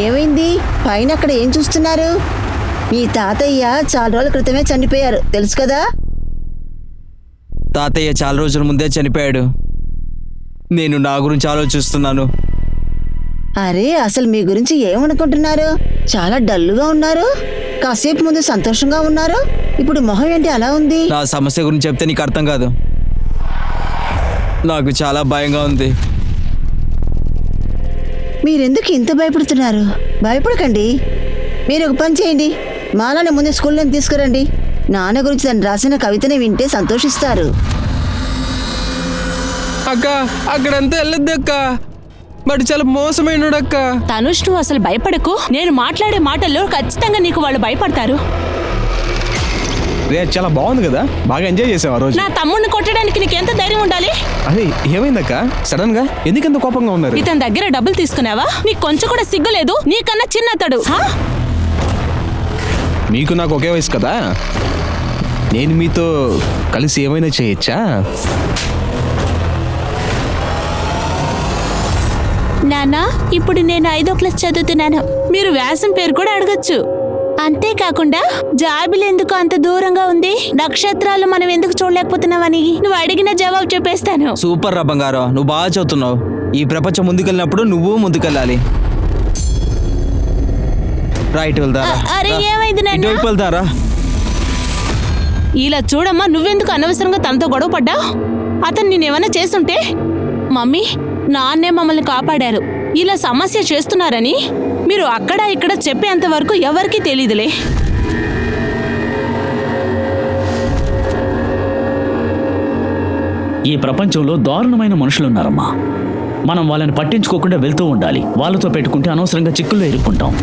ఏమైంది? పైన అక్కడ ఏం చూస్తున్నారు? మీ తాతయ్య చాలా రోజుల క్రితమే చనిపోయారు, తెలుసు కదా? తాతయ్య చాలా రోజుల ముందే చనిపోయాడు. నేను నా గురించి ఆలోచిస్తున్నాను. అరే, అసలు మీ గురించి ఏమనుకుంటున్నారు? చాలా డల్లుగా ఉన్నారు. కాసేపు ముందు సంతోషంగా ఉన్నారు, ఇప్పుడు మొహం ఏంటి అలా ఉంది? నా సమస్య గురించి చెప్తే నీకు అర్థం కాదు. నాకు చాలా భయంగా ఉంది. మీరెందుకు ఇంత భయపడుతున్నారు? భయపడకండి. మీరు ఒక పని చేయండి, మాలాని ముందు స్కూల్లో తీసుకురండి. నాన్న గురించి తను రాసిన కవితని వింటే సంతోషిస్తారు. అక్క, అక్కడంతా వెళ్ళొద్దు అక్క, వాడు చాలా మోసమైనడక్క. తనుష్, నువ్వు అసలు భయపడకు. నేను మాట్లాడే మాటల్లో ఖచ్చితంగా నీకు వాళ్ళు భయపడతారు. రే, చాలా బాగుంది కదా, బాగా ఎంజాయ్ చేసావు ఆ రోజు. నా తమ్ముడిని కొట్టడానికి నీకు ఎంత ధైర్యం ఉండాలి? అదే ఏమైందక్క, సడన్ గా ఎందుకంత కోపంగా ఉన్నారు? ఇతని దగ్గర డబ్బులు తీసుకున్నావా? నీకు కొంచెం కూడా సిగ్గులేదు? నీకన్నా చిన్నతడు. మీకు నాకు ఒకే వయసు కదా, నేను మీతో కలిసి ఏమైనా చేయొచ్చా? నాన్న, ఇప్పుడు నేను 5వ క్లాస్ చదువుతున్నాను. మీరు వ్యాసం పేరు కూడా అడగచ్చు. అంతేకాకుండా జాబిలు ఎందుకు అంత దూరంగా ఉంది, నక్షత్రాలు మనం ఎందుకు చూడలేకపోతున్నావని నువ్వు అడిగిన జవాబు చెప్పేస్తాను. సూపర్ రా బంగారం, నువ్వు బాగా చదువుతున్నావు. ఈ ప్రపంచం ముందుకెళ్ళినప్పుడు నువ్వు ముందుకెళ్ళాలి. రైట్ వెళ్తారా? అరే, ఏమైంది నాన్న? ఇటువైపు వెళ్తారా? ఇలా చూడమ్మా, నువ్వెందుకు అనవసరంగా తనతో గొడవ పడ్డా? అతను నేనేమన్నా చేస్తుంటే? మమ్మీ, నాన్నే మమ్మల్ని కాపాడారు. ఇలా సమస్య చేస్తున్నారని మీరు అక్కడ ఇక్కడ చెప్పేంత వరకు ఎవరికీ తెలీదులే. ఈ ప్రపంచంలో దారుణమైన మనుషులున్నారమ్మా. మనం వాళ్ళని పట్టించుకోకుండా వెళ్తూ ఉండాలి. వాళ్ళతో పెట్టుకుంటే అనవసరంగా చిక్కుల్లో ఇరుక్కుంటాం.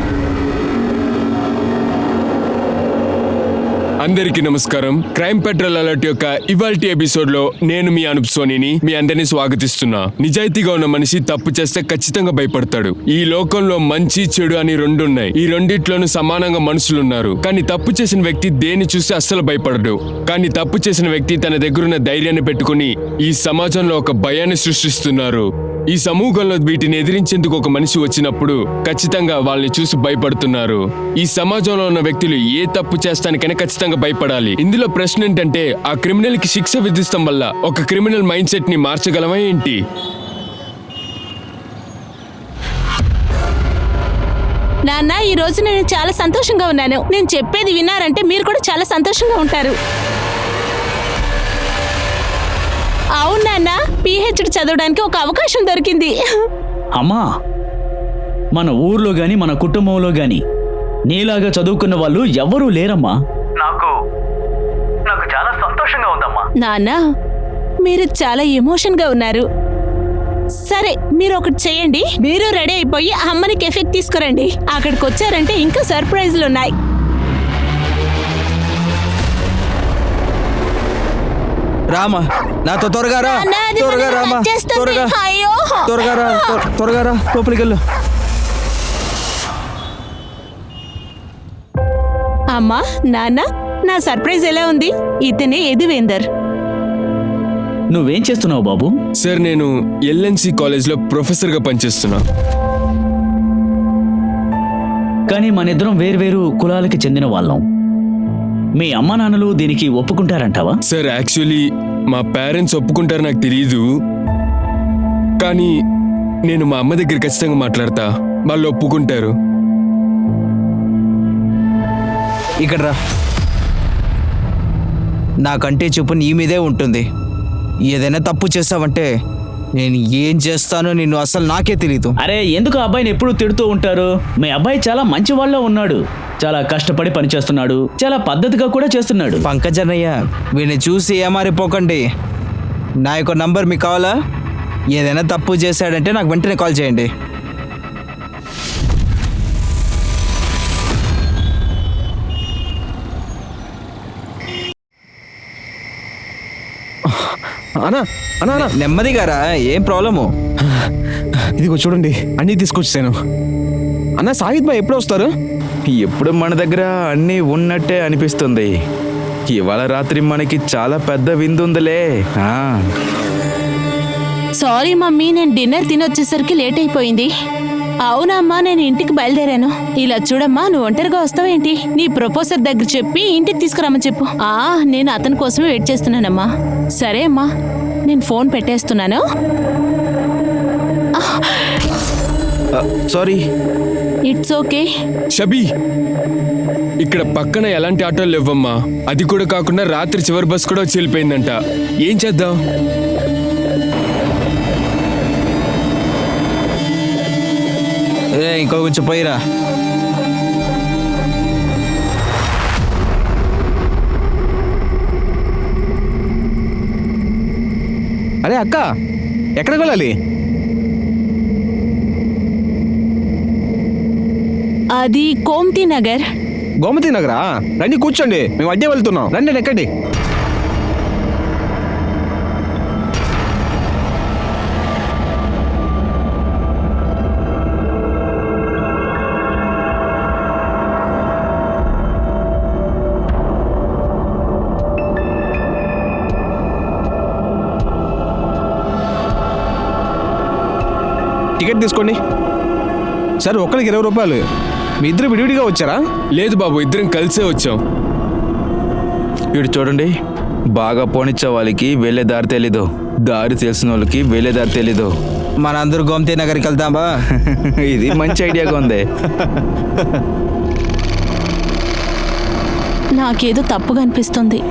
అందరికీ నమస్కారం. క్రైమ్ పెట్రోల్ అలర్ట్ యొక్క ఇవాల్టి ఎపిసోడ్ లో నేను మీ అనూప్ సోనీని మీ అందరినీ స్వాగతిస్తున్నా. నిజాయితీగా ఉన్న మనిషి తప్పు చేస్తే ఖచ్చితంగా భయపడతాడు. ఈ లోకంలో మంచి చెడు అని రెండు ఉన్నాయి. ఈ రెండిట్లోనూ సమానంగా మనుషులున్నారు. కానీ తప్పు చేసిన వ్యక్తి దేన్ని చూసి అస్సలు భయపడడు. కానీ తప్పు చేసిన వ్యక్తి తన దగ్గరున్న ధైర్యాన్ని పెట్టుకుని ఈ సమాజంలో ఒక భయాన్ని సృష్టిస్తున్నారు. ఈ సమూహంలో వీటిని ఎదిరించేందుకు ఒక మనిషి వచ్చినప్పుడు ఖచ్చితంగా వాళ్ళని చూసి భయపడుతున్నారు. ఈ సమాజంలో ఉన్న వ్యక్తులు ఏ తప్పు చేస్తానికైనా ఖచ్చితంగా భయపడాలి. ఇందులో ప్రశ్న ఏంటంటే, ఆ క్రిమినల్ కి శిక్ష విధిస్తాం వల్ల ఒక క్రిమినల్ మైండ్ సెట్ ని మార్చగలమా ఏంటి? నాన్న, ఈ రోజు నేను చాలా సంతోషంగా ఉన్నాను. నేను చెప్పేది విన్నారంటే మీరు కూడా చాలా సంతోషంగా ఉంటారు. అవును నాన్న, పిహెచ్డి చదవడానికి ఒక అవకాశం దొరికింది. అమ్మా, మన ఊర్లో గాని మన కుటుంబంలో గాని నీలాగా చదువుకున్న వాళ్ళు ఎవరూ లేరమ్మా. నాకు చాలా సంతోషంగా ఉందమ్మా. నాన్న, మీరు చాలా ఎమోషన్గా ఉన్నారు. సరే, మీరు ఒకటి చేయండి. మీరు రెడీ అయిపోయి అమ్మని కెఫేకి తీసుకురండి. అక్కడికి వచ్చారంటే ఇంకా సర్ప్రైజ్లు ఉన్నాయి. రామా, నాతో త్వరగా రా. నాన్న, అది త్వరగా మనల్ని రామా, వచ్చేస్తుంది. త్వరగా అయ్యో. త్వరగా రా, త్వరగా రా, లోపలికి వెళ్ళు. అమ్మా, నాన్న, నా సర్ప్రైజ్ ఎలా ఉంది? ఇతనే యదువేందర్. నువ్వేం చేస్తున్నావు బాబు? సార్, నేను ఎల్ఎన్సి కాలేజ్లో ప్రొఫెసర్గా పనిచేస్తున్నా. కానీ మనిద్దరం వేర్వేరు కులాలకి చెందిన వాళ్ళం. మీ అమ్మా నాన్నలు దీనికి ఒప్పుకుంటారంటావా? సార్, యాక్చువల్లీ మా పేరెంట్స్ ఒప్పుకుంటారు నాకు తెలియదు. కానీ నేను మా అమ్మ దగ్గర ఖచ్చితంగా మాట్లాడతా, వాళ్ళు ఒప్పుకుంటారు. ఇక్కడ రా. నాకంటే చూపు నీ మీదే ఉంటుంది. ఏదైనా తప్పు చేస్తావంటే నేను ఏం చేస్తానో నిన్ను అసలు నాకే తెలీదు. అరే, ఎందుకు అబ్బాయిని ఎప్పుడు తిడుతూ ఉంటారు? మీ అబ్బాయి చాలా మంచి వాళ్ళ ఉన్నాడు. చాలా కష్టపడి పని చేస్తున్నాడు. చాలా పద్ధతిగా కూడా చేస్తున్నాడు. పంకజన్నయ్య, వీడిని చూసి ఏమారిపోకండి. నా యొక్క నంబర్ మీకు కావాలా? ఏదైనా తప్పు చేశాడంటే నాకు వెంటనే కాల్ చేయండి. అన్నా అన్నా అన్నా, నెమ్మదిగా రా, ఏం ప్రాబ్లము? ఇదిగో చూడండి, అన్నీ తీసుకొచ్చేసాను. అన్న, సాహిద్ బాయ్ ఎప్పుడు వస్తారు? ఎప్పుడు మన దగ్గర అన్నీ ఉన్నట్టే అనిపిస్తుంది. ఇవాళ రాత్రి మనకి చాలా పెద్ద విందుందిలే. సారీ మమ్మీ, నేను డిన్నర్ తినొచ్చేసరికి లేట్ అయిపోయింది. అవునమ్మా, నేను ఇంటికి బయలుదేరాను. ఇలా చూడమ్మా, నువ్వు ఒంటరిగా వస్తావేంటి? నీ ప్రొపోజర్ దగ్గర చెప్పి ఇంటికి తీసుకురమ్మని చెప్పు. నేను అతని కోసమే వెయిట్ చేస్తున్నానమ్మా. సరే అమ్మా, నేను ఫోన్ పెట్టేస్తున్నాను. సారీ. It's okay. షబీ, ఇక్కడ పక్కన ఎలాంటి ఆటోలు లేవమ్మా. అది కూడా కాకుండా రాత్రి చివరి బస్ కూడా వచ్చి వెళ్ళిపోయిందంట. ఏం చేద్దాం? ఇంకో కొంచెం పోయిరా. అరే అక్క, ఎక్కడికి వెళ్ళాలి? అది కోమ్తి నగర్. గోమతి నగరా? రండి కూర్చోండి, మేము అడ్డే వెళ్తున్నాం. రండి ఎక్కండి. టికెట్ తీసుకోండి సార్. ఒక్కరికి 20 రూపాయలు. మీ ఇద్దరు విడివిడిగా వచ్చారా? లేదు బాబు, ఇద్దరం కలిసే వచ్చాం. ఇటు చూడండి, బాగా పోనిచ్చే వాళ్ళకి వెళ్ళే దారి తెలీదు, దారి తెలిసిన వాళ్ళకి వెళ్ళే దారి తెలీదు. మనందరూ గోమతి నగర్కి వెళ్దామా? ఇది మంచి ఐడియాగా ఉంది. నాకేదో తప్పుగా అనిపిస్తుంది.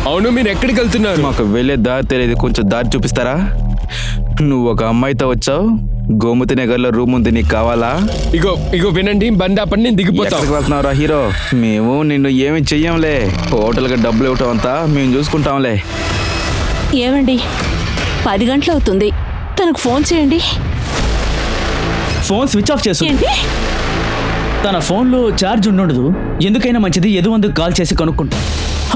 అవును, మీరు ఎక్కడికి వెళ్తున్నారు? మాకు వెళ్ళే దారి తెలియదు, కొంచెం దారి చూపిస్తారా? నువ్వు ఒక అమ్మాయితో వచ్చావు, గోమతి నగర్లో రూమ్ ఉంది, నీకు కావాలా? ఇగో వినండి, బండి ఆపండి, నేను దిగిపోతాం. ఎక్కడికి వెళ్తున్నావురా హీరో? మేము నిన్ను ఏమి చెయ్యంలే, హోటల్కి డబ్బులు ఇవ్వటం అంతా మేము చూసుకుంటాంలే. ఏమండి, 10 గంటలు అవుతుంది, తనకు ఫోన్ చేయండి. ఫోన్ స్విచ్ ఆఫ్ చేసు. ఏంటి? తన ఫోన్లో ఛార్జ్ ఉండదు. ఎందుకైనా మంచిది ఎదువందుకు కాల్ చేసి కనుక్కుంటా.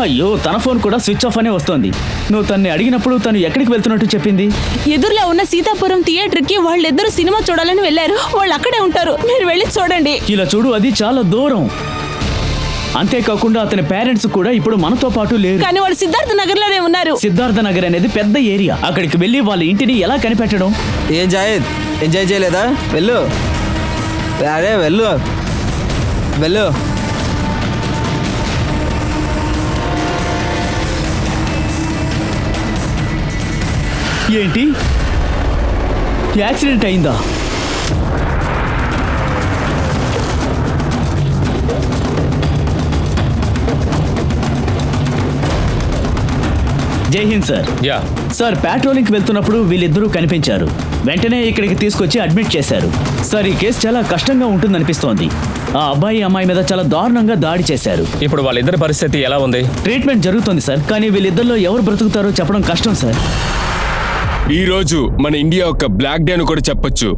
అయ్యో, తన ఫోన్ కూడా స్విచ్ ఆఫ్ అనే వస్తోంది. నువ్వు తన్ని అడిగినప్పుడు తను ఎక్కడికి వెళ్తున్నట్టు చెప్పింది? ఎదురులో ఉన్న సీతాపురం థియేటర్కి వాళ్ళిద్దరూ సినిమా చూడాలని వెళ్ళారు. వాళ్ళు అక్కడే ఉంటారు, మీరు వెళ్ళి చూడండి. ఇలా చూడు, అది చాలా దూరం. అంతేకాకుండా అతని పేరెంట్స్ కూడా ఇప్పుడు మనతో పాటు లేరు. కానీ వాళ్ళు సిద్ధార్థ నగర్లోనే ఉన్నారు. సిద్ధార్థ నగర్ అనేది పెద్ద ఏరియా. అక్కడికి వెళ్ళి వాళ్ళ ఇంటిని ఎలా కనిపెట్టడం? ఏం జాయద్, ఎంజాయ్ చేయలేదా? వెళ్ళు. అరే వెళ్ళు వెళ్ళు. ఏంటి, యాక్సిడెంట్ అయిందా? జై హింద్ సార్. సార్, పెట్రోలింగ్కి వెళ్తున్నప్పుడు వీళ్ళిద్దరూ కనిపించారు. వెంటనే ఇక్కడికి తీసుకొచ్చి అడ్మిట్ చేశారు. సార్, ఈ కేసు చాలా కష్టంగా ఉంటుందనిపిస్తోంది. ఆ అబ్బాయి అమ్మాయి మీద చాలా దారుణంగా దాడి చేశారు. ఇప్పుడు వాళ్ళిద్దరి పరిస్థితి ఎలా ఉంది? ట్రీట్మెంట్ జరుగుతుంది సార్, కానీ వీళ్ళిద్దరిలో ఎవరు బ్రతుకుతారో చెప్పడం కష్టం సార్. ఈ రోజు మన ఇండియా ఒక బ్లాక్ డే అని కూడా చెప్పొచ్చు.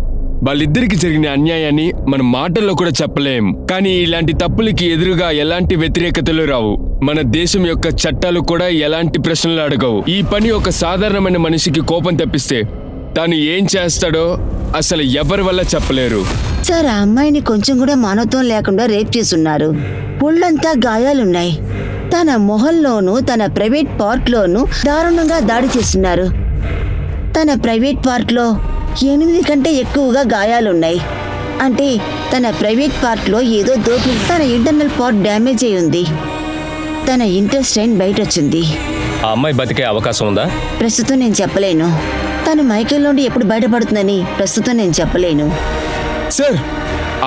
వాళ్ళిద్దరికి జరిగిన అన్యాయాన్ని మన మాటల్లో కూడా చెప్పలేం. కానీ ఇలాంటి తప్పులకి ఎదురుగా ఎలాంటి వ్యతిరేకతలు రావు. మన దేశం యొక్క చట్టాలు కూడా ఎలాంటి ప్రశ్నలు అడగవు. ఈ పని ఒక సాధారణమైన మనిషికి కోపం తెప్పిస్తే తాను ఏం చేస్తాడో అసలు ఎవరి వల్ల చెప్పలేరు. సార్, ఆ అమ్మాయిని కొంచెం కూడా మానవత్వం లేకుండా రేప్ చేసున్నారు. ఒళ్ళంతా గాయాలున్నాయి. తన మొహంలోనూ తన ప్రైవేట్ పార్ట్లోనూ దారుణంగా దాడి చేస్తున్నారు. తన ప్రైవేట్ పార్ట్లో 8 కంటే ఎక్కువగా గాయాలున్నాయి. అంటే తన ప్రైవేట్ పార్ట్లో ఏదో దోపిడీ. తన ఇంటర్నల్ పార్ట్ డ్యామేజ్ అయి ఉంది. తన ఇంటెస్టైన్ బయట వచ్చింది. ఆ అమ్మాయి బతికే అవకాశం ఉందా? ప్రస్తుతం నేను చెప్పలేను. తను మైకేల్లోండి ఎప్పుడు బయటపడుతుందని ప్రస్తుతం నేను చెప్పలేను. సార్,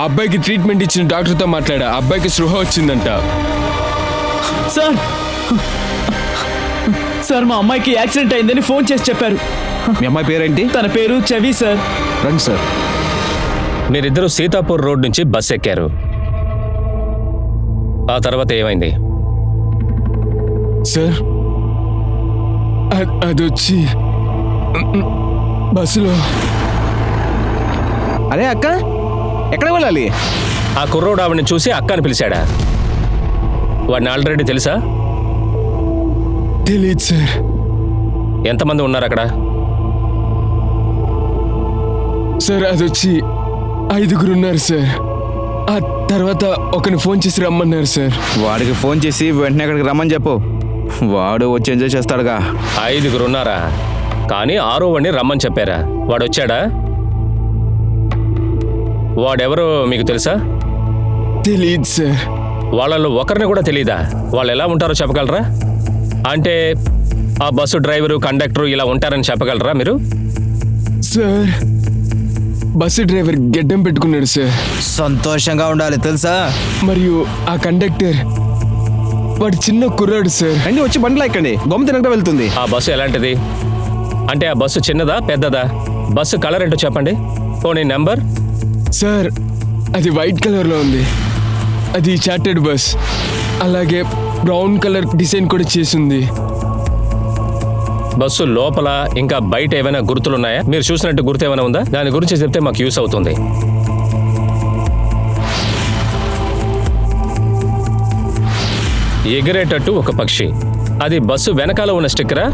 ఆ అబ్బాయికి ట్రీట్మెంట్ ఇచ్చిన డాక్టర్తో మాట్లాడా. ఆ అబ్బాయికి స్పృహ వచ్చిందంట. సార్, సార్, మా అమ్మాయికి యాక్సిడెంట్ అయిందని ఫోన్ చేసి చెప్పారు. మీ అమ్మాయి పేరేంటి? తన పేరు చవి సార్. రండి సార్. మీరిద్దరూ సీతాపూర్ రోడ్ నుంచి బస్ ఎక్కారు. ఆ తర్వాత ఏమైంది? సార్, అదొచ్చి బస్సులో. అరే అక్క, ఎక్కడ వెళ్ళాలి? ఆ కుర్రోడు ఆవిడని చూసి అక్క అని పిలిచాడా? వాడిని ఆల్రెడీ తెలుసా? తెలియదు సార్. ఎంతమంది ఉన్నారు అక్కడ? సార్, అదొచ్చి 5 ఉన్నారు సార్. ఆ తర్వాత ఒకరిని ఫోన్ చేసి రమ్మన్నారు సార్. వాడికి ఫోన్ చేసి వెంటనే అక్కడికి రమ్మని చెప్పు, వాడు వచ్చి ఎంజాయ్ చేస్తాడుగా. 5 ఉన్నారా? కానీ 6వ వాడిని రమ్మని చెప్పారా? వాడు వచ్చాడా? వాడెవరో మీకు తెలుసా? తెలీదు సార్. వాళ్ళలో ఒకరిని కూడా తెలీదా? వాళ్ళు ఎలా ఉంటారో చెప్పగలరా? అంటే ఆ బస్సు డ్రైవరు, కండక్టరు ఇలా ఉంటారని చెప్పగలరా మీరు? సార్, బస్సు డ్రైవర్ గెడ్డం పెట్టుకున్నాడు సార్. సంతోషంగా ఉండాలి తెలుసా? మరియు ఆ కండక్టర్ వాడు చిన్న కుర్రాడు సార్. రండి వచ్చి బండ్లు ఎక్కండి, గొమ్మ తినక వెళ్తుంది. ఆ బస్సు ఎలాంటిది? అంటే ఆ బస్సు చిన్నదా పెద్దదా? బస్సు కలర్ ఏంటో చెప్పండి. పోనీ నెంబర్? సార్, అది వైట్ కలర్లో ఉంది. అది చార్టెడ్ బస్. అలాగే బ్రౌన్ కలర్ డిజైన్ కూడా చేసింది. బస్సు లోపల ఇంకా బయట ఏమైనా గుర్తులున్నాయా? మీరు చూసినట్టు గుర్తు ఏమైనా ఉందా? దాని గురించి చెప్తే మాకు యూస్ అవుతుంది. ఎగిరేటట్టు ఒక పక్షి. అది బస్సు వెనకాల ఉన్న స్టిక్కరా?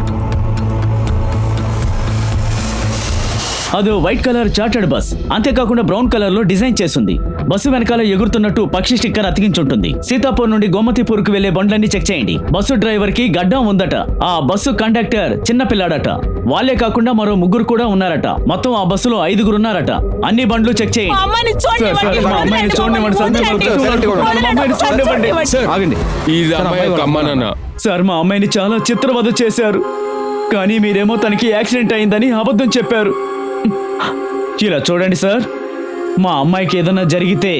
అది వైట్ కలర్ చార్టర్డ్ బస్. అంతేకాకుండా బ్రౌన్ కలర్ లో డిజైన్ చేసింది. బస్సు వెనకాల ఎగురుతున్నట్టు పక్షి స్టిక్కర్ అతికించుంటుంది. సీతాపూర్ నుండి గోమతిపూర్ కు వెళ్లే బండ్లన్నీ చెక్ చేయండి. బస్సు డ్రైవర్ కి గడ్డం ఉందట. ఆ బస్సు కండక్టర్ చిన్న పిల్లాడట. వాళ్ళే కాకుండా మరో 3 కూడా ఉన్నారట. మొత్తం ఆ బస్సులో 5 ఉన్నారట. అన్ని బండ్లు చెక్ చేయండి. మా అమ్మాయిని చూడనివ్వండి. మా అమ్మాయిని చూడనివ్వండి సార్. మా అమ్మాయిని చూడనివ్వండి. సార్, ఆగండి. ఇది అమ్మాయి యొక్క అమ్మా నాన్న. సార్, మా అమ్మాయిని చాలా చిత్రవద చేశారు. కానీ మీరేమో తనకి యాక్సిడెంట్ అయిందని అబద్ధం చెప్పారు. ఇలా చూడండి సార్, మా అమ్మాయికి ఏదైనా జరిగితే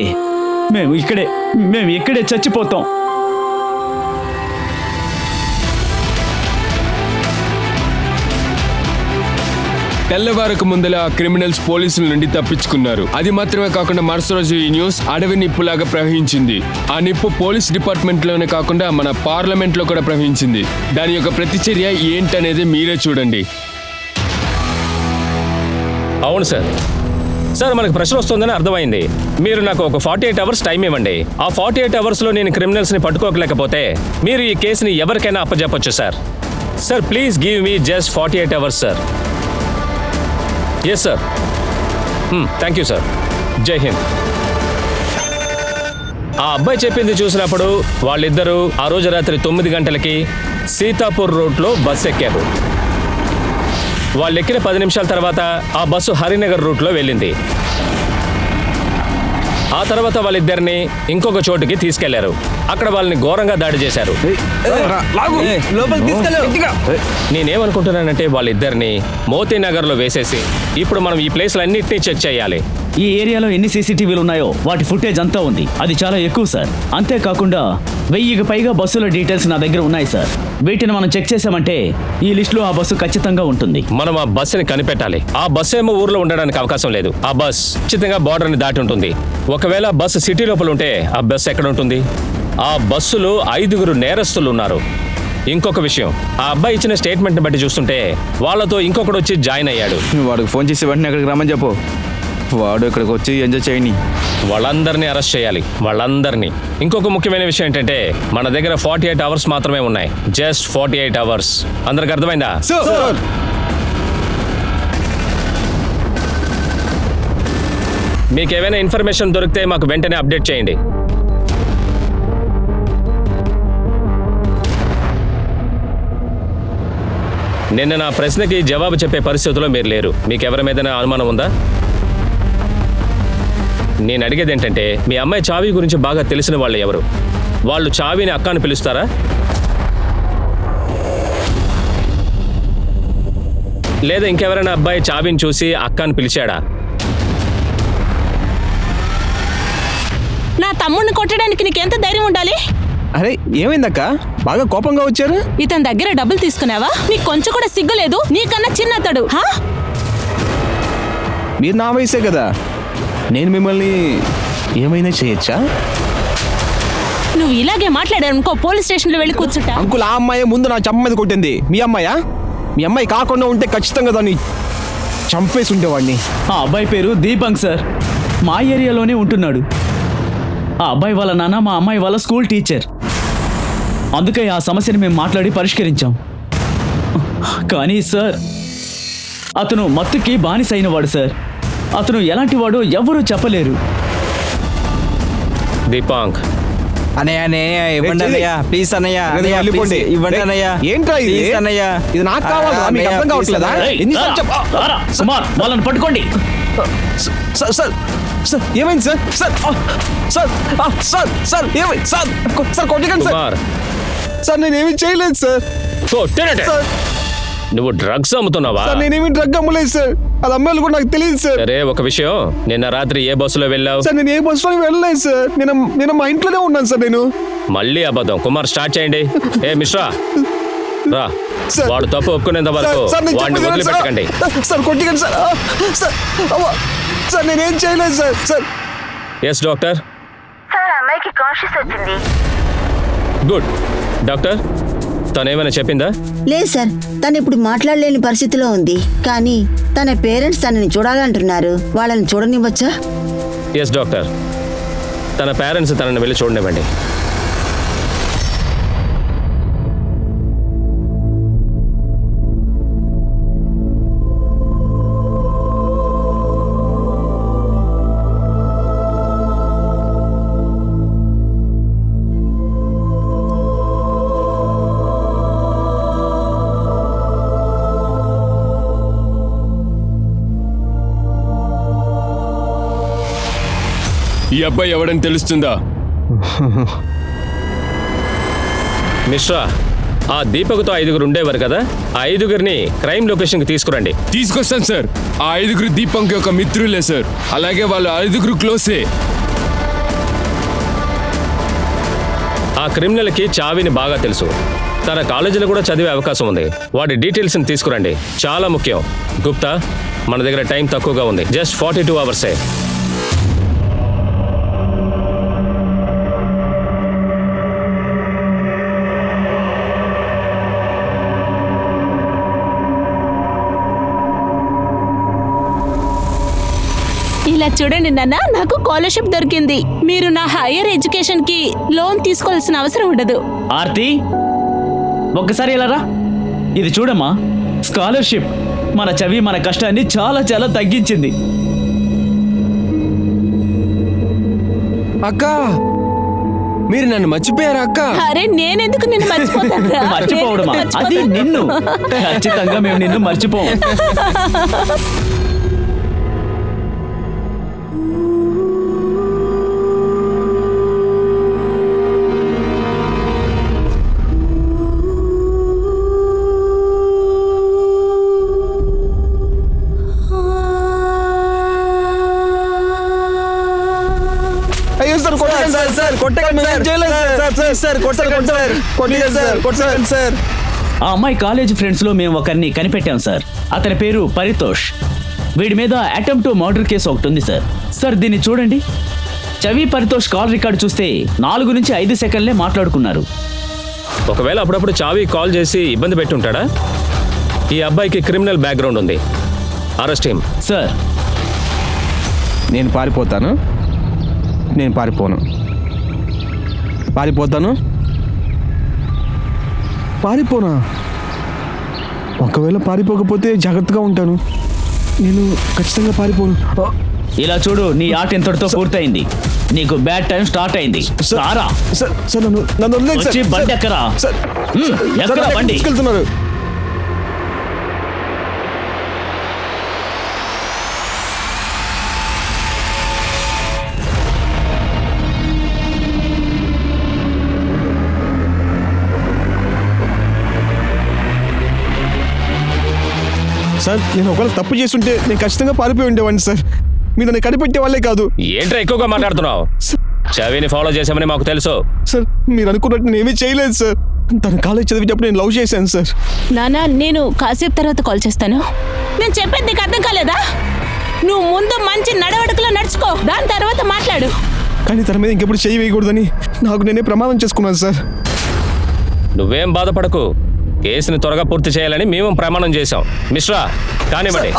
మేము ఇక్కడే చచ్చిపోతాం. తెల్లవారకు ముందల ఆ క్రిమినల్స్ పోలీసుల నుండి తప్పించుకున్నారు. అది మాత్రమే కాకుండా మరుసటి రోజు ఈ న్యూస్ అడవి నిప్పులాగా ప్రవహించింది. ఆ నిప్పు పోలీస్ డిపార్ట్మెంట్ లోనే కాకుండా మన పార్లమెంట్ లో కూడా ప్రవహించింది. దాని యొక్క ప్రతిచర్య ఏంటనేది మీరే చూడండి. అవును సార్. సార్, మనకు ప్రశ్న వస్తుందని అర్థమైంది. మీరు నాకు ఒక 48 అవర్స్ టైం ఇవ్వండి. ఆ 48 అవర్స్లో నేను క్రిమినల్స్ని పట్టుకోకలేకపోతే మీరు ఈ కేసుని ఎవరికైనా అప్పచెప్పొచ్చు sir. Sir, please give me just 48 hours sir. Yes sir. Thank you sir. జై హింద్. ఆ అబ్బాయి చెప్పింది చూసినప్పుడు వాళ్ళిద్దరూ ఆ రోజు రాత్రి 9 గంటలకి సీతాపూర్ రోడ్లో బస్ ఎక్కారు. వాళ్ళు ఎక్కిన 10 నిమిషాల తర్వాత ఆ బస్సు హరినగర్ రూట్లో వెళ్ళింది. ఆ తర్వాత వాళ్ళిద్దరిని ఇంకొక చోటుకి తీసుకెళ్లారు. అక్కడ వాళ్ళని ఘోరంగా దాడి చేశారు. నేనేమనుకుంటున్నానంటే వాళ్ళిద్దరిని మోతీనగర్లో వేసేసి ఇప్పుడు మనం ఈ ప్లేస్లన్నింటినీ చెక్ చేయాలి. ఈ ఏరియాలో ఎన్ని సీసీటీవీలు ఉన్నాయో వాటి ఫుటేజ్ అంతా ఉంది. అది చాలా ఎక్కువ సార్. అంతేకాకుండా 1000కి పైగా బస్సుల డీటెయిల్స్ నా దగ్గర ఉన్నాయి సార్. వీటిని మనం చెక్ చేసామంటే ఈ లిస్టులో ఆ బస్సు ఖచ్చితంగా ఉంటుంది. మనం ఆ బస్సుని కనిపెట్టాలి. ఆ బస్సు ఏమో ఊర్లో ఉండడానికి అవకాశం లేదు. ఆ బస్ ఖచ్చితంగా బార్డర్ని దాటి ఉంటుంది. ఒకవేళ బస్సు సిటీ లోపల ఉంటే ఆ బస్సు ఎక్కడ ఉంటుంది? ఆ బస్సులో 5 నేరస్తులు ఉన్నారు. ఇంకొక విషయం, ఆ అబ్బాయి ఇచ్చిన స్టేట్మెంట్ని బట్టి చూస్తుంటే వాళ్ళతో ఇంకొకడు వచ్చి జాయిన్ అయ్యాడు. వాడికి ఫోన్ చేసి వెంటనే అక్కడికి రమ్మని చెప్పు. వాడు ఇక్కడికి వచ్చి ఎంజాయ్ చేయని. వాళ్ళందరినీ అరెస్ట్ చేయాలి, వాళ్ళందరినీ. ఇంకొక ముఖ్యమైన విషయం ఏంటంటే మన దగ్గర 48 అవర్స్ మాత్రమే ఉన్నాయి. Just 48 hours. అందరికి అర్థమైందా? మీకు ఏమైనా ఇన్ఫర్మేషన్ దొరికితే మాకు వెంటనే అప్డేట్ చేయండి. నిన్న నా ప్రశ్నకి జవాబు చెప్పే పరిస్థితిలో మీరు లేరు. మీకు ఎవరి మీదైనా అనుమానం ఉందా? నేను అడిగేది ఏంటంటే మీ అమ్మాయి చావి గురించి బాగా తెలిసిన వాళ్ళు ఎవరు? వాళ్ళు చావిని అక్క అని పిలుస్తారా? లేదా ఇంకెవరైనా అబ్బాయి చావిని చూసి అక్క అని పిలిచాడా? నా తమ్ముడిని కొట్టడానికి నీకెంత ధైర్యం ఉండాలి? అరే ఏమైందక్క, బాగా కోపంగా వచ్చారు? ఇతని దగ్గర డబ్బులు తీసుకున్నావా? నీకు కొంచెం కూడా సిగ్గులేదు? నీకన్నా చిన్నతడు. మీరు నా వయసే కదా, నేను మిమ్మల్ని ఏమైనా చేయొచ్చా? నువ్వు ఇలాగే మాట్లాడారనుకో పోలీస్ స్టేషన్లో వెళ్ళి కూర్చుంటా. అంకుల్, ఆ అమ్మాయి ముందు నా చంప మీద కొట్టింది. మీ అమ్మాయా? మీ అమ్మాయి కాకుండా ఉంటే ఖచ్చితంగా దాన్ని చంపేసి ఉండేవాడిని. ఆ అబ్బాయి పేరు దీపంక్ సార్. మా ఏరియాలోనే ఉంటున్నాడు. ఆ అబ్బాయి వాళ్ళ నాన్న మా అమ్మాయి వాళ్ళ స్కూల్ టీచర్. అందుకే ఆ సమస్యని మేము మాట్లాడి పరిష్కరించాం. కానీ సార్, అతను మత్తుకి బానిసైనవాడు సార్. అతను ఎలాంటి వాడో ఎవ్వరూ చెప్పలేరు. దీపాంక్, అన్నయ్య ఇవ్వండి అన్నయ్య ప్లీజ్ అన్నయ్య అన్నయ్య, వెళ్ళిపోండి. ఇవ్వండి అన్నయ్య ఏంట్రా ఇది? ప్లీజ్ అన్నయ్య ఇది నాకు కావాలా? మీకు అర్థం కావట్లేదా? ఏయ్, ఎన్నిసార్లు రా, చెప్ప- రారా, కుమార్ వాళ్ళని పట్టుకోండి. సార్ సార్ సార్ ఏమైంది sir sir sir sir sir ఏమైంది సార్ సార్ కొట్టకండి సార్ కుమార్ సార్ నేనేమి చేయలేదు సార్ కొట్టేనటే. సార్ నువ్వు డ్రగ్స్ అమ్ముతున్నావా? సార్ నేనేమి డ్రగ్ అమ్మలేదు సార్ అది అమ్మాయిలు కూడా నాకు తెలియదు సార్ సరే ఒక విషయం, నిన్న రాత్రి ఏ బస్సులో వెళ్ళావు? సార్ నేను ఏ బస్సులో వెళ్ళలేదు సార్ నేను మా ఇంట్లోనే ఉన్నాను సార్ నేను మళ్ళీ అబద్ధం. కుమార్ స్టార్ట్ చేయండి. ఏ మిశ్రా రా. సార్. వాడు తప్పు ఒప్పుకునేంత వరకు సార్ నేను వాడిని చెప్పేది వినండి వదిలిపెట్టకండి. సార్. సార్ కొట్టకండి సార్ సార్ అవ్వ. సార్ నేనేం చేయలేదు sir sir yes doctor. Sir అమ్మాయికి కాన్షియస్ వచ్చింది. గుడ్ డాక్టర్, తనేమైనా చెప్పిందా? లేదు సార్, తను ఇప్పుడు మాట్లాడలేని పరిస్థితిలో ఉంది. కానీ తన పేరెంట్స్ తనని చూడాలంటున్నారు. వాళ్ళని చూడనివ్వచ్చా? ఎస్ డాక్టర్, తన పేరెంట్స్ తనని వెళ్ళి చూడనివ్వండి. ఈ అబ్బాయి ఎవడని తెలుస్తుందా? మిశ్రా, ఆ దీపక్తో 5 ఉండేవారు కదా, ఆ 5 క్రైమ్ లొకేషన్కి తీసుకురండి. తీసుకొస్తాను సార్. ఆ 5 దీపంకి ఒక మిత్రులే సార్. అలాగే వాళ్ళు 5 క్లోజే. ఆ క్రిమినల్కి చావిని బాగా తెలుసు. తన కాలేజీలో కూడా చదివే అవకాశం ఉంది. వాడి డీటెయిల్స్ని తీసుకురండి, చాలా ముఖ్యం. గుప్తా, మన దగ్గర టైం తక్కువగా ఉంది. జస్ట్ 42 అవర్సే. ఇలా చూడండి నాన్న, నాకు స్కాలర్షిప్ దొరికింది. మీరు నా హైయర్ ఎడ్యుకేషన్ కి లోన్ తీసుకోవాల్సిన అవసరం ఉండదు. ఆర్తి ఒక్కసారి ఇలా రా. ఇది చూడమ్మా, స్కాలర్షిప్ మన చవి మన కష్టాన్ని చాలా చాలా తగ్గించింది. అక్క, మీరు నన్ను మర్చిపోయారా అక్క? అరే నేనెందుకు నిన్ను మర్చిపోతాను? మర్చిపోవడమా? అది నిన్ను. ఖచ్చితంగా మేము నిన్ను మర్చిపోం. అయ్యో సార్ కొట్టకండి సార్ సార్ కొట్టకండి సార్ సార్ కొట్టకండి సార్ కొట్టకండి సార్ కొట్టకండి సార్. ఆ అమ్మాయి కాలేజ్ ఫ్రెండ్స్ లో మేము ఒకరిని కనిపెట్టాం సార్. అతని పేరు పరితోష్. వీడి మీద అటెంప్ట్ టు మర్డర్ కేసు ఒకటి ఉంది సార్. సార్ దీన్ని చూడండి. చవి పరితోష్ కాల్ రికార్డు చూస్తే 4 నుంచి 5 సెకండ్లే మాట్లాడుకున్నారు. ఒకవేళ అప్పుడప్పుడు చావి కాల్ చేసి ఇబ్బంది పెట్టుంటాడా? ఈ అబ్బాయికి క్రిమినల్ బ్యాక్గ్రౌండ్ ఉంది. Arrest him. సార్ నేను పారిపోతాను. నేను పారిపోతాను. పారిపోనా? ఒకవేళ పారిపోకపోతే జాగ్రత్తగా ఉంటాను. నేను ఖచ్చితంగా పారిపోను. ఇలా చూడు, నీ ఆట ఇంతటితో పూర్తయింది. నీకు బ్యాడ్ టైం స్టార్ట్ అయింది. సారా సార్ సార్ నన్ను వదిలేయండి వచ్చి సార్. బండి ఎక్కరా. సార్ ఎక్కరా బండి. తీసుకెళ్తున్నారు. సార్ నేను ఒకవేళ తప్పు చేస్తుంటే నేను ఖచ్చితంగా పారిపోయి ఉండేవాడిని సార్. మీరు నన్ను కనిపెట్టే వాళ్ళే కాదు ఏంట్రా ఎక్కువగా మాట్లాడుతున్నావు? చవిని ఫాలో చేసామని మాకు తెలుసు. సార్. మీరు అనుకున్నట్టు నేను ఏమీ చేయలేదు సార్. తను కాలేజ్ చదివేటప్పుడు నేను లవ్ చేశాను సార్. నానా, నేను కాసేపు తర్వాత కాల్ చేస్తాను. నేను చెప్పేది నీకు అర్థం కాలేదా? నువ్వు ముందు మంచి నడవడికలో నడుచుకో, దాని తర్వాత మాట్లాడు. కానీ తన మీద ఇంకెప్పుడు చేయి వేయకూడదని నాకు నేనే ప్రమాదం చేసుకున్నాను సార్. నువ్వేం బాధపడకు, కేసుని త్వరగా పూర్తి చేయాలని మేము ప్రమాణం చేశాం. మిశ్రా, కానివ్వండి.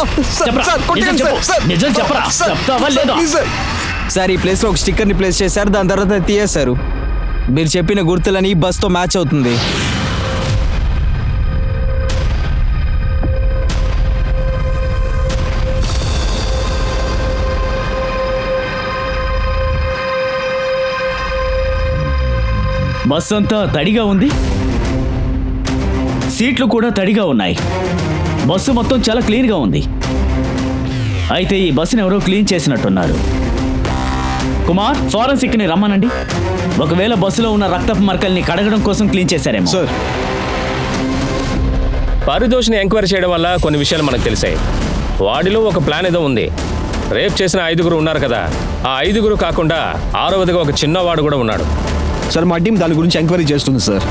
చెప్పరా. నిజం చెప్పు. నిజం చెప్పరా. చెప్తావా లేదా? సార్ ఈ ప్లేస్లో ఒక స్టిక్కర్ని ప్లేస్ చేశారు, దాని తర్వాత తీయేశారు. మీరు చెప్పిన గుర్తులని ఈ బస్తో మ్యాచ్ అవుతుంది. బస్సు అంతా తడిగా ఉంది, సీట్లు కూడా తడిగా ఉన్నాయి. బస్సు మొత్తం చాలా క్లీన్గా ఉంది. అయితే ఈ బస్సుని ఎవరో క్లీన్ చేసినట్టున్నారు. కుమార్, ఫారెన్సిక్ని రమ్మనండి. ఒకవేళ బస్సులో ఉన్న రక్తపు మరకల్ని కడగడం కోసం క్లీన్ చేశారేమో. సార్ పారితోష్ని ఎంక్వైరీ చేయడం వల్ల కొన్ని విషయాలు మనకు తెలిసాయి. వాడిలో ఒక ప్లాన్ ఏదో ఉంది. రేప్ చేసిన 5 ఉన్నారు కదా, ఆ 5 కాకుండా 6వదిగా ఒక చిన్నవాడు కూడా ఉన్నాడు. సార్ మా టీం దాని గురించి ఎంక్వైరీ చేస్తుంది సార్.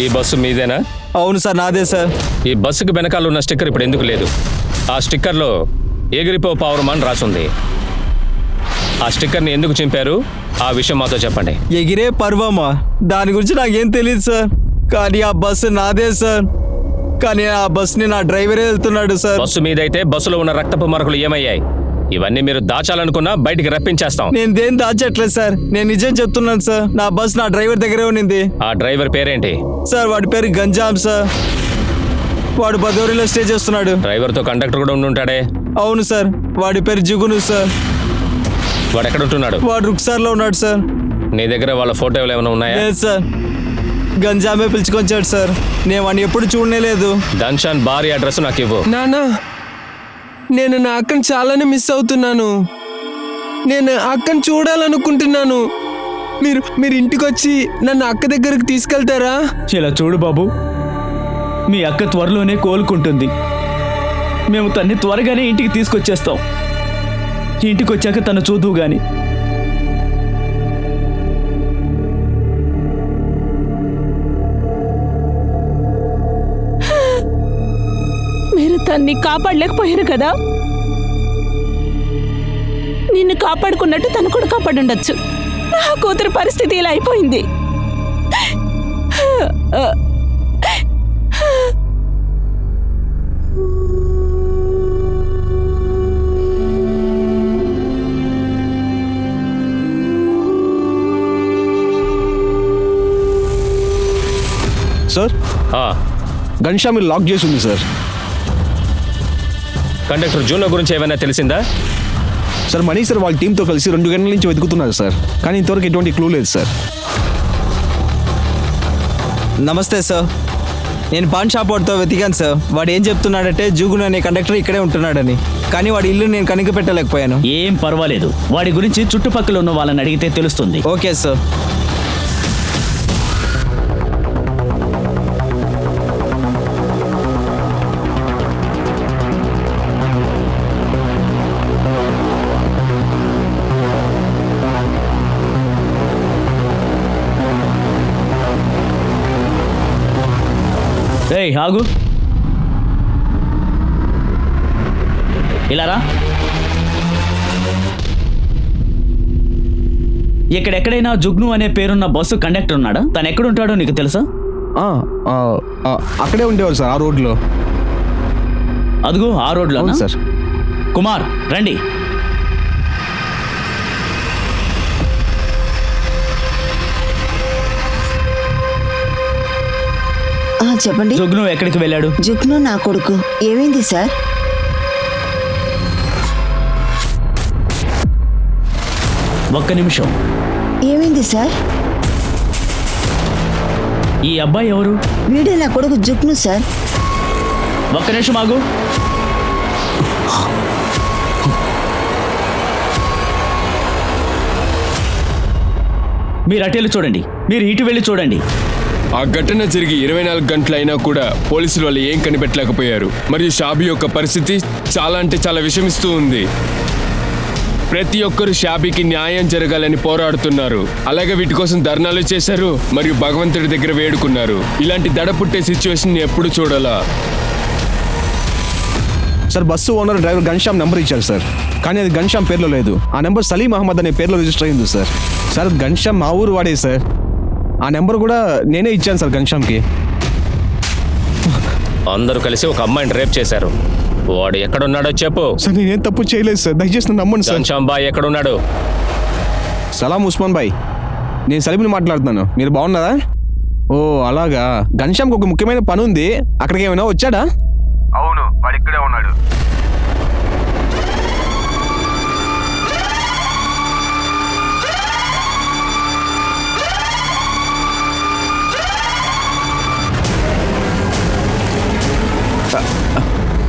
ఈ బస్సు మీదేనా? అవును సార్, నాదే సార్. ఈ బస్సుకి వెనకాల ఉన్న స్టిక్కర్ ఇప్పుడు ఎందుకు లేదు? ఆ స్టిక్కర్లో ఎగిరిపో పావురమని రాసుంది. ఆ స్టిక్కర్ని ఎందుకు చింపారు? ఆ విషయం మాతో చెప్పండి. ఎగిరే పర్వమా? దాని గురించి నాకేం తెలియదు సార్. కానీ ఆ బస్సు నాదే సార్. కానీ ఆ బస్సుని నా డ్రైవరే వెళ్తున్నాడు సార్. బస్సు మీదైతే బస్సులో ఉన్న రక్తపు మరకలు ఏమయ్యాయి? ఇవన్నీ మీరు దాచాలనుకున్నా బయటికి రప్పించేస్తాం. నేను దేని దాచట్లేదు సార్, నేను నిజం చెప్తున్నాను సార్. నా బస్ నా డ్రైవర్ దగ్గరే ఉన్నింది. ఆ డ్రైవర్ పేరేంటి? సార్ వాడి పేరు గంజాం సార్. వాడు భదోరిలో స్టే చేస్తున్నాడు. డ్రైవర్తో కండక్టర్ కూడా ఉండుంటాడే? అవును సార్, వాడి పేరు జుగును సార్. వాడు ఎక్కడ ఉంటున్నాడు? వాడు రుక్సార్లో ఉన్నాడు సార్. నీ దగ్గర వాళ్ళ ఫోటోలు ఏమైనా ఉన్నాయా? లేదు సార్, గంజామే పిలుచుకొచ్చాడు సార్. నేను వాడిని ఎప్పుడు చూడనే లేదు. ధన్షాన్ భారీ అడ్రస్ నాకు ఇవ్వు. నానా, నేను నా అక్కని చాలానే మిస్ అవుతున్నాను. నేను అక్కని చూడాలనుకుంటున్నాను. మీరు ఇంటికి వచ్చి నన్ను అక్క దగ్గరకు తీసుకెళ్తారా? ఇలా చూడు బాబు, మీ అక్క త్వరలోనే కోలుకుంటుంది. మేము తన్ని త్వరగానే ఇంటికి తీసుకొచ్చేస్తాం. ఇంటికి వచ్చాక తను చూద్దు గాని. మీరు తన్ని కాపాడలేకపోయారు కదా. నిన్ను కాపాడుకున్నట్టు తను కూడా కాపాడుండొచ్చు. నా కూతురు పరిస్థితి ఇలా అయిపోయింది. సార్ గన్షా మీరు లాక్ చేసి ఉంది సార్. కండక్టర్ జూనో గురించి ఏమైనా తెలిసిందా? సార్ మనీ సార్ వాళ్ళ టీంతో కలిసి 2 గంటల నుంచి వెతుకుతున్నారు సార్. కానీ ఇంతవరకు ఎటువంటి క్లూ లేదు సార్. నమస్తే సార్, నేను పాన్ షాప్ వాడితో వెతికాను సార్. వాడు ఏం చెప్తున్నాడంటే జుగును అనే కండక్టర్ ఇక్కడే ఉంటున్నాడని. కానీ వాడి ఇల్లు నేను కనిక పెట్టలేకపోయాను. ఏం పర్వాలేదు, వాడి గురించి చుట్టుపక్కల ఉన్న వాళ్ళని అడిగితే తెలుస్తుంది. Okay sir. ఏయ్ ఆగు, ఇలా రా. ఇక్కడెక్కడైనా జుగ్ను అనే పేరున్న బస్సు కండక్టర్ ఉన్నాడా? తను ఎక్కడుంటాడో నీకు తెలుసా? అక్కడే ఉండేవారు సార్, ఆ రోడ్లో. అదిగో ఆ రోడ్లో సార్. కుమార్ రండి. చెప్పండి. జుగ్ను ఎక్కడికి వెళ్ళాడు? జుగ్ను నా కొడుకు. ఏమైంది సార్? ఒక్క నిమిషం. ఏమైంది సార్? ఈ అబ్బాయి ఎవరు? వీడే నా కొడుకు జుగ్ను సార్. ఒక్క నిమిషం ఆగు. మీరు అటెళ్ళు చూడండి, మీరు ఇటు వెళ్ళి చూడండి. ఆ ఘటన జరిగి 24 గంటలైనా కూడా పోలీసులు వాళ్ళు ఏం కనిపెట్టలేకపోయారు. మరియు షాబీ యొక్క పరిస్థితి చాలా అంటే చాలా విషమిస్తూ ఉంది. ప్రతి ఒక్కరు షాబీకి న్యాయం జరగాలని పోరాడుతున్నారు. అలాగే వీటి కోసం ధర్నాలు చేశారు మరియు భగవంతుడి దగ్గర వేడుకున్నారు. ఇలాంటి దడ పుట్టే సిచ్యువేషన్ ఎప్పుడు చూడాలా? Sir bus owner driver Ghanshyam number ఇచ్చారు సార్. కానీ అది గన్శ్యామ్ పేర్లో లేదు. ఆ నెంబర్ సలీం అహ్మద్ అనే పేర్లో రిజిస్టర్ అయింది సార్. సార్ గన్శ్యామ్ మా ఊరు వాడే సార్. ఆ నెంబర్ కూడా నేనే ఇచ్చాను సార్ గన్శ్యామ్కి. అందరూ కలిసి ఒక అమ్మాయిని రేప్ చేశారు. వాడు ఎక్కడున్నాడో చెప్పు. సార్ నేనేం తప్పు చేయలేదు సార్, దయచేసి నన్ను నమ్మండి సార్. గన్శ్యామ్ బాయ్ ఎక్కడున్నాడు? సలాం ఉస్మాన్ బాయ్, నేను సలీంని మాట్లాడుతున్నాను. మీరు బాగున్నారా? ఓ అలాగా. గన్శ్యామ్కి ఒక ముఖ్యమైన పని ఉంది, అక్కడికి ఏమైనా వచ్చాడా? వాడు ఇక్కడే ఉన్నాడు.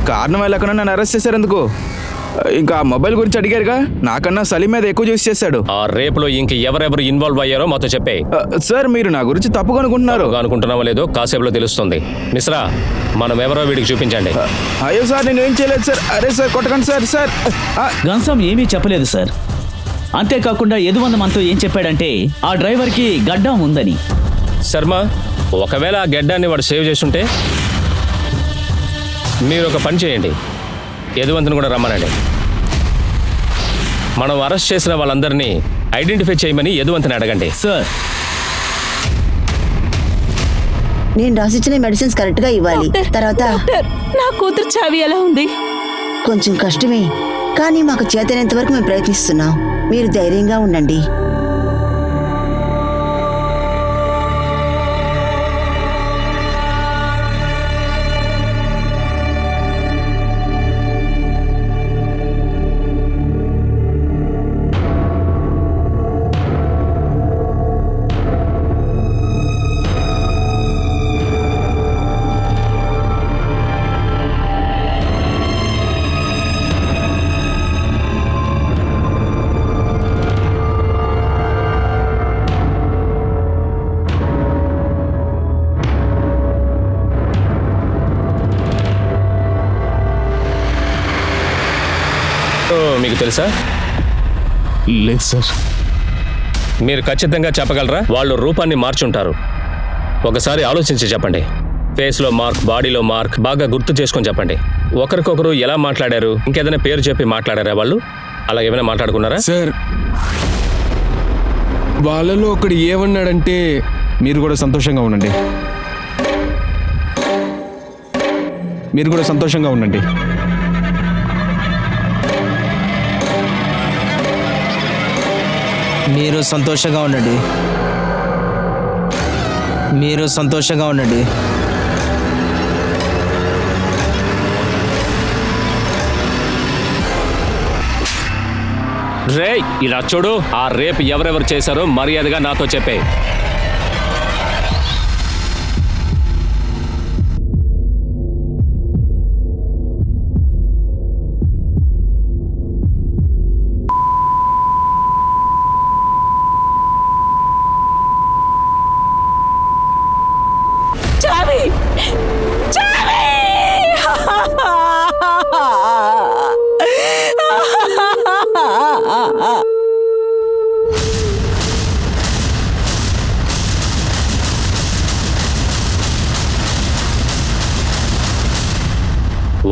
కారణం వెళ్ళకుండా నన్ను అరెస్ట్ చేశారు ఎందుకు? ఇంకా ఆ మొబైల్ గురించి అడిగారుగా, నాకన్నా సలీం మీద ఎక్కువ చూసి చేశాడు. ఆ రేపులో ఇంక ఎవరెవరు ఇన్వాల్వ్ అయ్యారో మాతో చెప్పే. సార్ మీరు నా గురించి తప్పుగా అనుకుంటున్నారు. అనుకుంటున్నావో లేదో కాసేపులో తెలుస్తుంది. మిశ్రా, మనం ఎవరో వీడికి చూపించండి. అయ్యో సార్ నేను ఏం చేయలేదు సార్. అరే సార్ కొట్టకండి సార్. సార్ గన్సామ్ ఏమీ చెప్పలేదు సార్. అంతేకాకుండా యదువంద మనతో ఏం చెప్పాడంటే ఆ డ్రైవర్కి గడ్డం ఉందని. శర్మ, ఒకవేళ ఆ గెడ్డాన్ని వాడు సేవ్ చేస్తుంటే మీరు ఒక పని చేయండి, యదువంతుని కూడా రమ్మనండి. మనం అరెస్ట్ చేసిన వాళ్ళందరినీ ఐడెంటిఫై చేయమని యదువంతుని అడగండి. సార్, నేను రాసిచ్చిన మెడిసిన్స్ కరెక్ట్ గా ఇవ్వాలి. తర్వాత నా కూతురు చావి ఎలా ఉంది? కొంచెం కష్టమే, కానీ మాకు చేతనంత వరకు మేము ప్రయత్నిస్తున్నాం. మీరు ధైర్యంగా ఉండండి. మీకు తెలుసా? లేదు సార్. మీరు ఖచ్చితంగా చెప్పగలరా? వాళ్ళు రూపాన్ని మార్చుంటారు. ఒకసారి ఆలోచించి చెప్పండి. ఫేస్లో మార్క్, బాడీలో మార్క్ బాగా గుర్తు చేసుకొని చెప్పండి. ఒకరికొకరు ఎలా మాట్లాడారు, ఇంకేదైనా పేరు చెప్పి మాట్లాడారా వాళ్ళు? అలాగేమైనా మాట్లాడుకున్నారా? సార్ వాళ్ళలో ఒకడు ఏమన్నాడంటే మీరు కూడా సంతోషంగా ఉండండి. మీరు కూడా సంతోషంగా ఉండండి. మీరు సంతోషంగా ఉండండి. మీరు సంతోషంగా ఉండండి. రేయ్, ఇలా చూడు. ఆ రేప్ ఎవరెవరు చేశారో మర్యాదగా నాతో చెప్పే. చావి! చావి!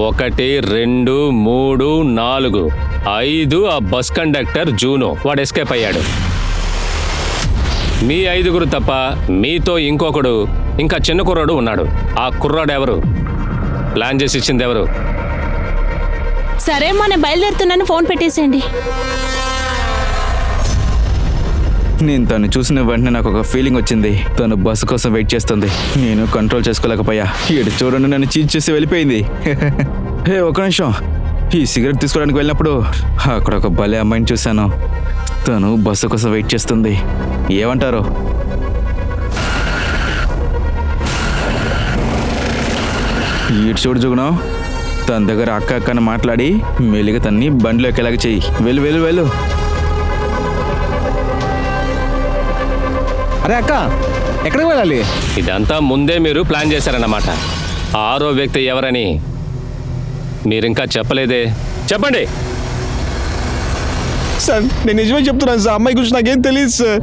ఒకటి, 2, 3, 4, 5 ఆ బస్ కండక్టర్ జూనో, వాడు ఎస్కేప్ అయ్యాడు. మీ 5గురు తప్ప మీతో ఇంకొకడు, ఇంకా చిన్న కుర్రాడు ఉన్నాడు. ఆ కుర్రాడు ఎవరు? ప్లాన్ చేసి ఇచ్చింది ఎవరు? సరే, మనం బయలుదేరుతున్నాను. ఫోన్ పెట్టేసేయండి. నేను తను చూసిన వెంటనే నాకు ఒక ఫీలింగ్ వచ్చింది. తను బస్సు కోసం వెయిట్ చేస్తుంది. నేను కంట్రోల్ చేసుకోలేకపోయా. ఈడు చూడండి నన్ను చీట్ చేసి వెళ్ళిపోయింది. హే ఒక నిమిషం. ఈ సిగరెట్ తీసుకోవడానికి వెళ్ళినప్పుడు అక్కడ ఒక భలే అమ్మాయిని చూశాను. తను బస్సు కోసం వెయిట్ చేస్తుంది. ఏమంటారు? ఈడు చూడు జుగుణం, తన దగ్గర అక్క అక్కని మాట్లాడి మెల్లిగా తన్ని బండిలోకి ఎలాగ చెయ్యి. వెళ్ళు వెళ్ళు వెళ్ళు. అరే అక్క, ఎక్కడికి వెళ్ళాలి? ఇదంతా ముందే మీరు ప్లాన్ చేశారన్నమాట. 6వ వ్యక్తి ఎవరని మీరింకా చెప్పలేదే. చెప్పండి. సార్ నేను నిజమే చెప్తున్నాను సార్. అమ్మాయి గురించి నాకేం తెలియదు సార్.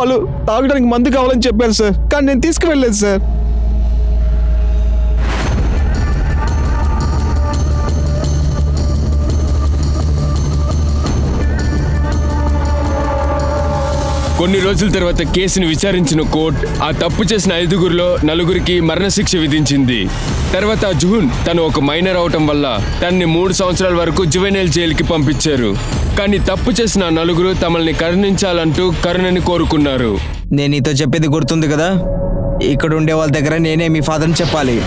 వాళ్ళు తాగడానికి మందు కావాలని చెప్పారు సార్, కానీ నేను తీసుకువెళ్ళలేదు సార్. కొన్ని రోజుల తర్వాత కేసుని విచారించిన కోర్టు ఆ తప్పు చేసిన 5గురిలో 4గురికి మరణశిక్ష విధించింది. తర్వాత జూన్ తను ఒక మైనర్ అవటం వల్ల తనని 3 సంవత్సరాల వరకు జువెనైల్ జైలుకి పంపించారు. కానీ తప్పు చేసిన 4గురు తమల్ని కరుణించాలంటూ కరుణని కోరుకున్నారు. నేను నీతో చెప్పేది గుర్తుంది కదా? ఇక్కడ ఉండే వాళ్ళ దగ్గర నేనే మీ ఫాదర్ని చెప్పాలి.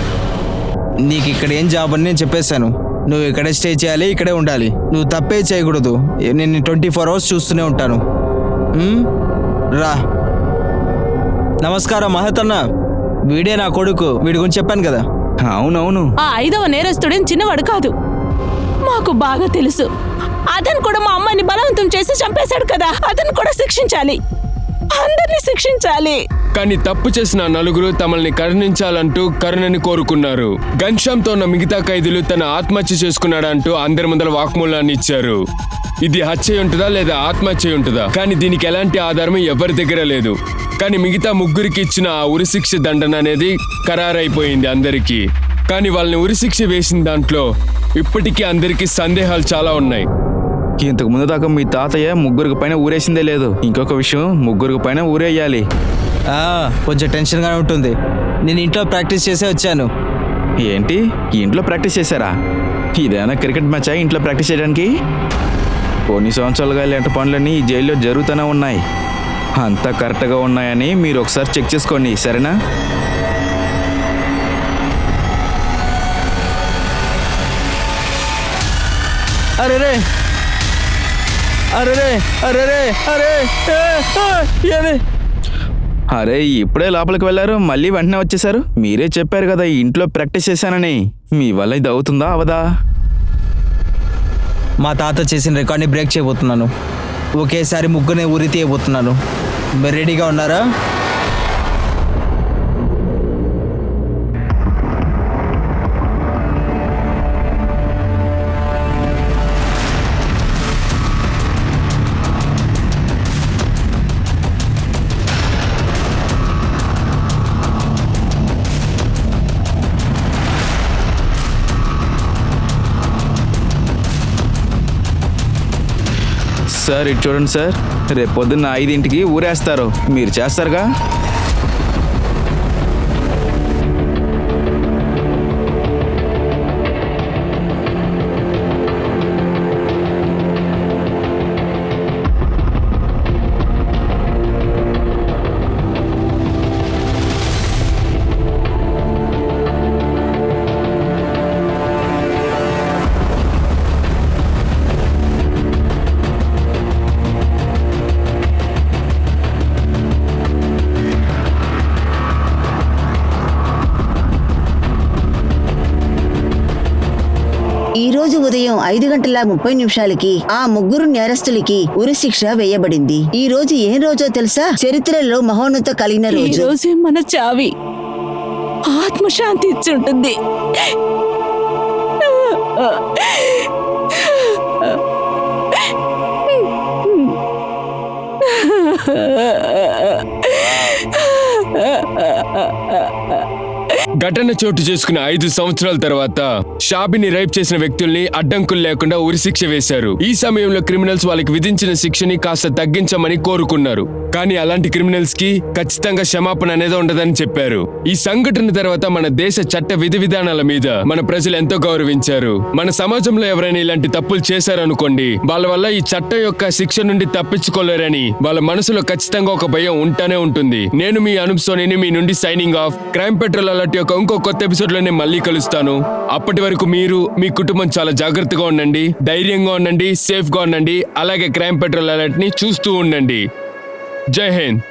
నీకు ఇక్కడ ఏం జాబ్ అని నేను చెప్పేశాను. నువ్వు ఇక్కడే స్టే చేయాలి, ఇక్కడే ఉండాలి. నువ్వు తప్పే చేయకూడదు. నేను 24 అవర్స్ చూస్తూనే ఉంటాను. రా. నమస్కారం మహతన్న. వీడే నా కొడుకు. వీడి గురించి చెప్పాను కదా. అవునవును. ఆ 5వ నేరస్తుడేం చిన్నవాడు కాదు, మాకు బాగా తెలుసు. అతను కూడా మా అమ్మాయిని బలవంతం చేసి చంపేశాడు కదా. అతను కూడా శిక్షించాలి, అందరినీ శిక్షించాలి. కానీ తప్పు చేసిన నలుగురు తమల్ని కరుణించాలంటూ కరుణని కోరుకున్నారు. గన్షామ్తో ఉన్న మిగతా ఖైదీలు తన ఆత్మహత్య చేసుకున్నాడంటూ అందరి ముందర వాక్మూలాన్ని ఇచ్చారు. ఇది హత్య ఉంటుందా లేదా ఆత్మహత్య ఉంటుందా? కానీ దీనికి ఎలాంటి ఆధారం ఎవరి దగ్గర లేదు. కానీ మిగతా ముగ్గురికి ఇచ్చిన ఆ ఉరిశిక్ష దండన అనేది ఖరారైపోయింది అందరికీ. కానీ వాళ్ళని ఉరిశిక్ష వేసిన దాంట్లో ఇప్పటికీ అందరికీ సందేహాలు చాలా ఉన్నాయి. ఇంతకు ముందు దాకా మీ తాతయ్య ముగ్గురికి పైన ఊరేసిందే లేదు. ఇంకొక విషయం, ముగ్గురికి పైన ఊరేయాలి. కొంచెం టెన్షన్గానే ఉంటుంది. నేను ఇంట్లో ప్రాక్టీస్ చేసే వచ్చాను. ఏంటి, ఇంట్లో ప్రాక్టీస్ చేశారా? ఇదేనా క్రికెట్ మ్యాచా ఇంట్లో ప్రాక్టీస్ చేయడానికి? కొన్ని సంవత్సరాలుగా ఇలాంటి పనులన్నీ ఈ జైల్లో జరుగుతూనే ఉన్నాయి. అంతా కరెక్ట్గా ఉన్నాయని మీరు ఒకసారి చెక్ చేసుకోండి, సరేనా? అరే రే అరే రే అరే రే అరే ఏది? అరే, ఇప్పుడే లోపలికి వెళ్ళారు, మళ్ళీ వెంటనే వచ్చేసారు. మీరే చెప్పారు కదా ఇంట్లో ప్రాక్టీస్ చేశానని. మీ వల్ల ఇది అవుతుందా అవదా? మా తాత చేసిన రికార్డ్ని బ్రేక్ చేయబోతున్నాను. ఒకేసారి ముగ్గురిని ఉరి తీయబోతున్నాను. మీరు రెడీగా ఉన్నారా? సార్ ఇటు చూడండి సార్, రేపు పొద్దున్న 5ంటికి ఊరేస్తారు. మీరు చేస్తారుగా? ఈ రోజు ఉదయం 5:30 ఆ ముగ్గురు నేరస్తులకి ఉరిశిక్ష వేయబడింది. ఈ రోజు ఏం రోజో తెలుసా? చరిత్రలో మహోన్నత కలిగిన ఈ రోజు. రోజే మన చావి ఆత్మశాంతి ఇచ్చి ఉంటుంది. ఘటన చోటు చేసుకున్న 5 సంవత్సరాల తర్వాత షాబిని రైప్ చేసిన వ్యక్తుల్ని అడ్డంకులు లేకుండా ఉరిశిక్ష వేశారు. ఈ సమయంలో క్రిమినల్స్ వాళ్ళకి విధించిన శిక్షని కాస్త తగ్గించమని కోరుకున్నారు. కానీ అలాంటి క్రిమినల్స్ కి ఖచ్చితంగా క్షమాపణ అనేది ఉండదని చెప్పారు. ఈ సంఘటన తర్వాత మన దేశ చట్ట విధి విధానాల మీద మన ప్రజలు ఎంతో గౌరవించారు. మన సమాజంలో ఎవరైనా ఇలాంటి తప్పులు చేశారనుకోండి, వాళ్ళ వల్ల ఈ చట్టం యొక్క శిక్ష నుండి తప్పించుకోలేరని వాళ్ళ మనసులో ఖచ్చితంగా ఒక భయం ఉంటానే ఉంటుంది. నేను మీ అనూప్ సోనీని మీ నుండి signing off. Crime petrol alert యొక్క ఇంకో కొత్త ఎపిసోడ్ లో నేను మళ్ళీ కలుస్తాను. అప్పటి వరకు మీరు మీ కుటుంబం చాలా జాగ్రత్తగా ఉండండి, ధైర్యంగా ఉండండి, సేఫ్ గా ఉండండి. అలాగే క్రైమ్ పెట్రోల్ అలర్ట్ ని చూస్తూ ఉండండి. జై హింద్.